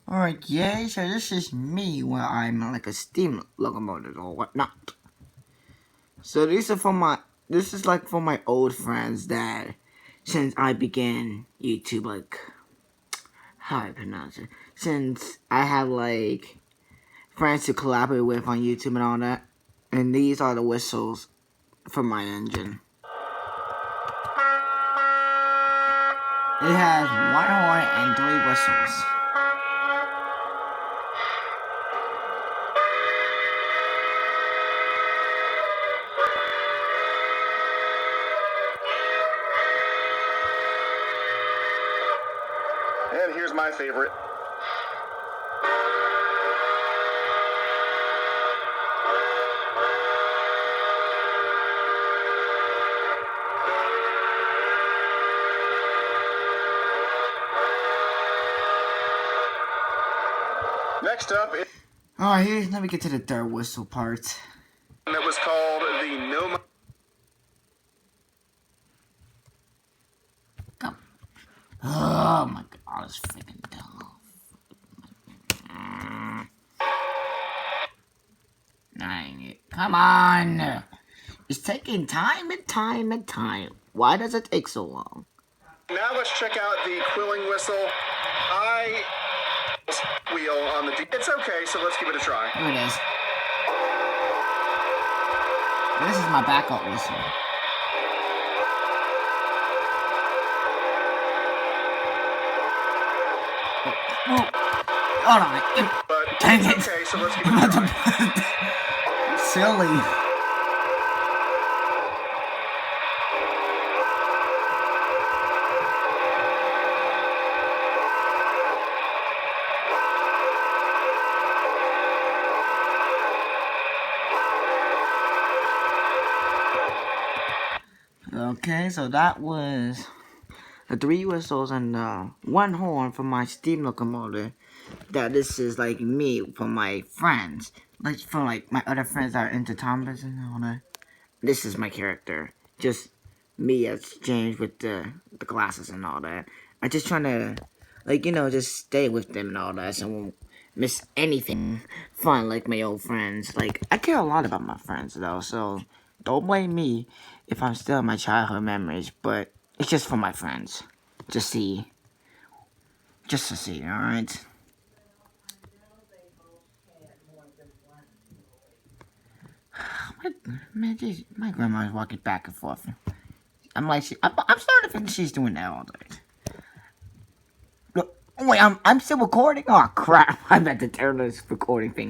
Alright, yeah, so this is me where I'm like a steam locomotive or whatnot. So this is like for my old friends that since I began YouTube, like how I pronounce it. Since I have like friends to collaborate with on YouTube and all that. And these are the whistles from my engine. It has one horn and three whistles. And here's my favorite. Next up, Alright, here, let me get to the third whistle part. that was called the No. Come. Oh my god, it's freaking dumb. Dang it. Come on! It's taking time and time and time. Why does it take so long? Now let's check out the quilling whistle. I wheel on the D. It's okay, so let's give it a try. Here it is. This is my backup whistle. Oh, hold on. But Dang it's it. okay, so let's give it a try. Silly. Okay, so that was the three whistles and one horn from my steam locomotive. That this is like me for my friends, like for like my other friends that are into Thomas and all that. This is my character, just me as James with the glasses and all that. I just trying to, like just stay with them and all that, so I won't miss anything fun like my old friends. Like I care a lot about my friends though, so don't blame me if I'm still in my childhood memories. But it's just for my friends, just to see. All right. Man, geez, my grandma's walking back and forth. I'm like, I'm starting to think she's doing that all day. Look, oh wait, I'm still recording. Oh crap! I meant to turn this recording thing off.